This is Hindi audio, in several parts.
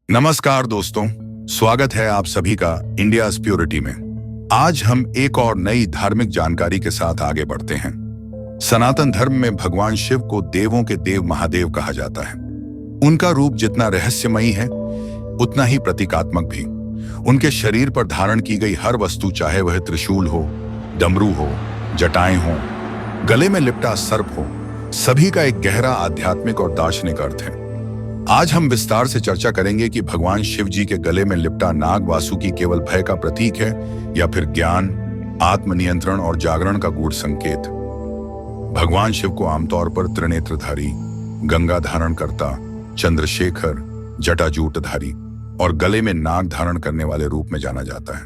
नमस्कार दोस्तों, स्वागत है आप सभी का इंडियाज प्योरिटी में। आज हम एक और नई धार्मिक जानकारी के साथ आगे बढ़ते हैं। सनातन धर्म में भगवान शिव को देवों के देव महादेव कहा जाता है। उनका रूप जितना रहस्यमयी है उतना ही प्रतीकात्मक भी। उनके शरीर पर धारण की गई हर वस्तु, चाहे वह त्रिशूल हो, डमरू हो, जटाएं हो, गले में लिपटा सर्प हो, सभी का एक गहरा आध्यात्मिक और दार्शनिक अर्थ है। आज हम विस्तार से चर्चा करेंगे कि भगवान शिव जी के गले में लिपटा नाग वासुकी केवल भय का प्रतीक है या फिर ज्ञान, आत्मनियंत्रण और जागरण का गूढ़ संकेत। भगवान शिव को आमतौर पर त्रिनेत्रधारी, गंगा धारण करता, चंद्रशेखर, जटाजूटधारी और गले में नाग धारण करने वाले रूप में जाना जाता है।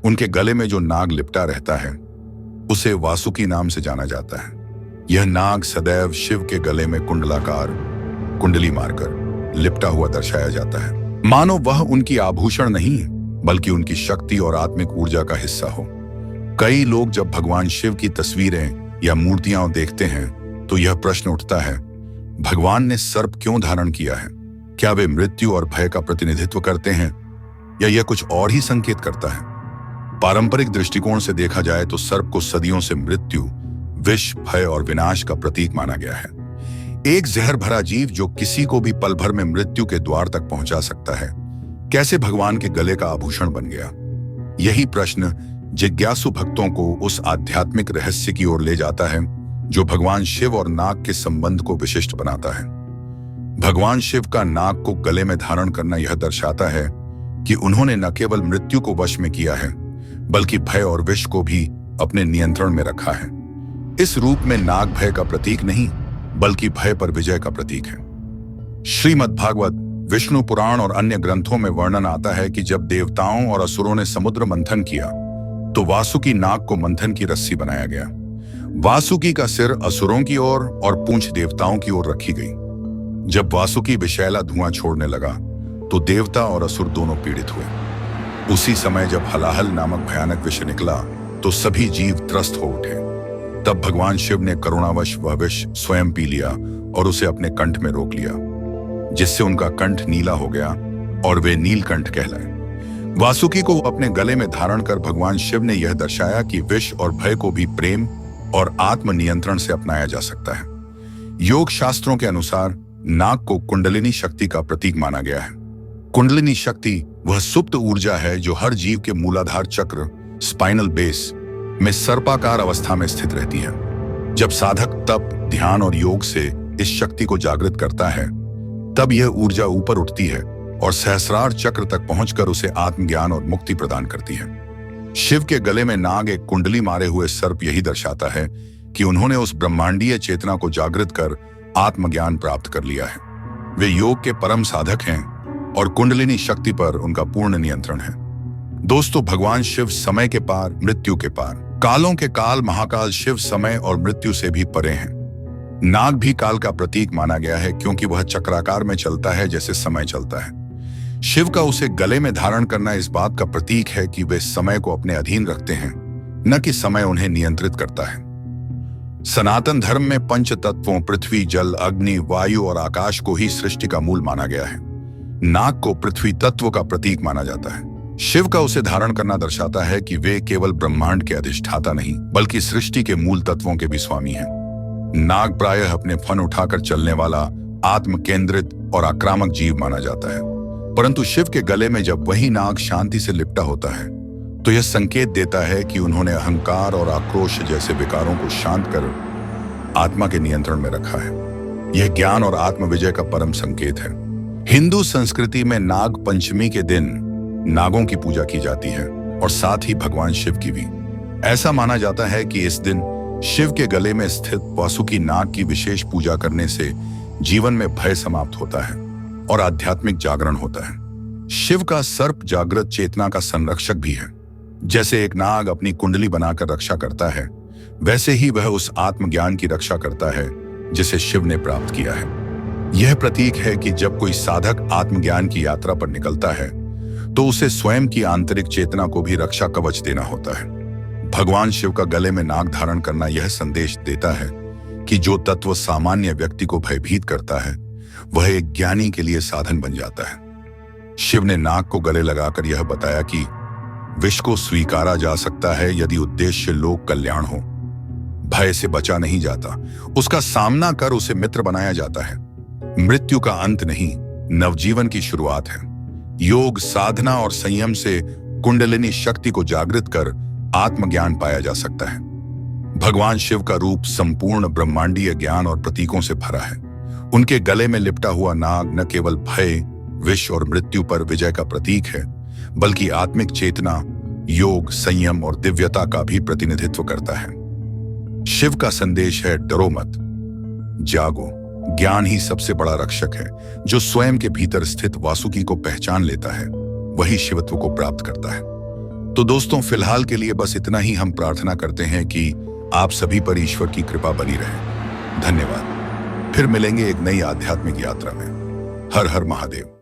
उनके गले में जो नाग लिपटा रहता है उसे वासुकी नाम से जाना जाता है। यह नाग सदैव शिव के गले में कुंडली मारकर लिपटा हुआ दर्शाया जाता है, मानो वह उनकी आभूषण नहीं बल्कि उनकी शक्ति और आत्मिक ऊर्जा का हिस्सा हो। कई लोग जब भगवान शिव की तस्वीरें या मूर्तियां देखते हैं तो यह प्रश्न उठता है, भगवान ने सर्प क्यों धारण किया है? क्या वे मृत्यु और भय का प्रतिनिधित्व करते हैं या यह कुछ और ही संकेत करता है? पारंपरिक दृष्टिकोण से देखा जाए तो सर्प को सदियों से मृत्यु, विष, भय और विनाश का प्रतीक माना गया है। एक जहर भरा जीव जो किसी को भी पल भर में मृत्यु के द्वार तक पहुंचा सकता है, कैसे भगवान के गले का आभूषण बन गया? यही प्रश्न जिज्ञासु भक्तों को उस आध्यात्मिक रहस्य की ओर ले जाता है जो भगवान शिव और नाग के संबंध को विशिष्ट बनाता है। भगवान शिव का नाग को गले में धारण करना यह दर्शाता है कि उन्होंने न केवल मृत्यु को वश में किया है बल्कि भय और विष को भी अपने नियंत्रण में रखा है। इस रूप में नाग भय का प्रतीक नहीं बल्कि भय पर विजय का प्रतीक है। श्रीमद्भागवत, विष्णु पुराण और अन्य ग्रंथों में वर्णन आता है कि जब देवताओं और असुरों ने समुद्र मंथन किया तो वासुकी नाग को मंथन की रस्सी बनाया गया। वासुकी का सिर असुरों की ओर और पूंछ देवताओं की ओर रखी गई। जब वासुकी विषैला धुआं छोड़ने लगा तो देवता और असुर दोनों पीड़ित हुए। उसी समय जब हलाहल नामक भयानक विष निकला तो सभी जीव त्रस्त हो उठे। तब भगवान शिव ने करुणावश वह विष स्वयं पी लिया और उसे अपने कंठ में रोक लिया, जिससे उनका कंठ नीला हो गया और वे नीलकंठ कहलाए। वासुकी को अपने गले में धारण कर भगवान शिव ने यह दर्शाया कि विष और भय को भी प्रेम और आत्म नियंत्रण से अपनाया जा सकता है। योग शास्त्रों के अनुसार नाग को कुंडलिनी शक्ति का प्रतीक माना गया है। कुंडलिनी शक्ति वह सुप्त ऊर्जा है जो हर जीव के मूलाधार चक्र, स्पाइनल बेस में सर्पाकार अवस्था में स्थित रहती है। जब साधक तप, ध्यान और योग से इस शक्ति को जागृत करता है तब यह ऊर्जा ऊपर उठती है और सहस्रार चक्र तक पहुंचकर उसे आत्मज्ञान और मुक्ति प्रदान करती है। शिव के गले में नाग एक कुंडली मारे हुए सर्प यही दर्शाता है कि उन्होंने उस ब्रह्मांडीय चेतना को जागृत कर आत्मज्ञान प्राप्त कर लिया है। वे योग के परम साधक हैं और कुंडलिनी शक्ति पर उनका पूर्ण नियंत्रण है। दोस्तों, भगवान शिव समय के पार, मृत्यु के पार, कालों के काल महाकाल शिव समय और मृत्यु से भी परे हैं। नाग भी काल का प्रतीक माना गया है क्योंकि वह चक्राकार में चलता है जैसे समय चलता है। शिव का उसे गले में धारण करना इस बात का प्रतीक है कि वे समय को अपने अधीन रखते हैं, न कि समय उन्हें नियंत्रित करता है। सनातन धर्म में पंच तत्वों पृथ्वी, जल, अग्नि, वायु और आकाश को ही सृष्टि का मूल माना गया है। नाग को पृथ्वी तत्व का प्रतीक माना जाता है। शिव का उसे धारण करना दर्शाता है कि वे केवल ब्रह्मांड के अधिष्ठाता नहीं बल्कि सृष्टि के मूल तत्वों के भी स्वामी हैं। नाग प्रायः अपने फन उठाकर चलने वाला, आत्म केंद्रित और आक्रामक जीव माना जाता है, परंतु शिव के गले में जब वही नाग शांति से लिपटा होता है तो यह संकेत देता है कि उन्होंने अहंकार और आक्रोश जैसे विकारों को शांत कर आत्मा के नियंत्रण में रखा है। यह ज्ञान और आत्म विजय का परम संकेत है। हिंदू संस्कृति में नाग पंचमी के दिन नागों की पूजा की जाती है और साथ ही भगवान शिव की भी। ऐसा माना जाता है कि इस दिन शिव के गले में स्थित वासुकी नाग की विशेष पूजा करने से जीवन में भय समाप्त होता है और आध्यात्मिक जागरण होता है। शिव का सर्प जागृत चेतना का संरक्षक भी है। जैसे एक नाग अपनी कुंडली बनाकर रक्षा करता है, वैसे ही वह उस आत्मज्ञान की रक्षा करता है जिसे शिव ने प्राप्त किया है। यह प्रतीक है कि जब कोई साधक आत्मज्ञान की यात्रा पर निकलता है तो उसे स्वयं की आंतरिक चेतना को भी रक्षा कवच देना होता है। भगवान शिव का गले में नाग धारण करना यह संदेश देता है कि जो तत्व सामान्य व्यक्ति को भयभीत करता है वह एक ज्ञानी के लिए साधन बन जाता है। शिव ने नाग को गले लगाकर यह बताया कि विष को स्वीकारा जा सकता है यदि उद्देश्य लोक कल्याण हो। भय से बचा नहीं जाता, उसका सामना कर उसे मित्र बनाया जाता है। मृत्यु का अंत नहीं, नवजीवन की शुरुआत है। योग, साधना और संयम से कुंडलिनी शक्ति को जागृत कर आत्मज्ञान पाया जा सकता है। भगवान शिव का रूप संपूर्ण ब्रह्मांडीय ज्ञान और प्रतीकों से भरा है। उनके गले में लिपटा हुआ नाग न केवल भय, विष और मृत्यु पर विजय का प्रतीक है, बल्कि आत्मिक चेतना, योग, संयम और दिव्यता का भी प्रतिनिधित्व करता है। शिव का संदेश है, डरो मत, जागो। ज्ञान ही सबसे बड़ा रक्षक है। जो स्वयं के भीतर स्थित वासुकी को पहचान लेता है, वही शिवत्व को प्राप्त करता है। तो दोस्तों, फिलहाल के लिए बस इतना ही। हम प्रार्थना करते हैं कि आप सभी पर ईश्वर की कृपा बनी रहे। धन्यवाद। फिर मिलेंगे एक नई आध्यात्मिक यात्रा में। हर हर महादेव।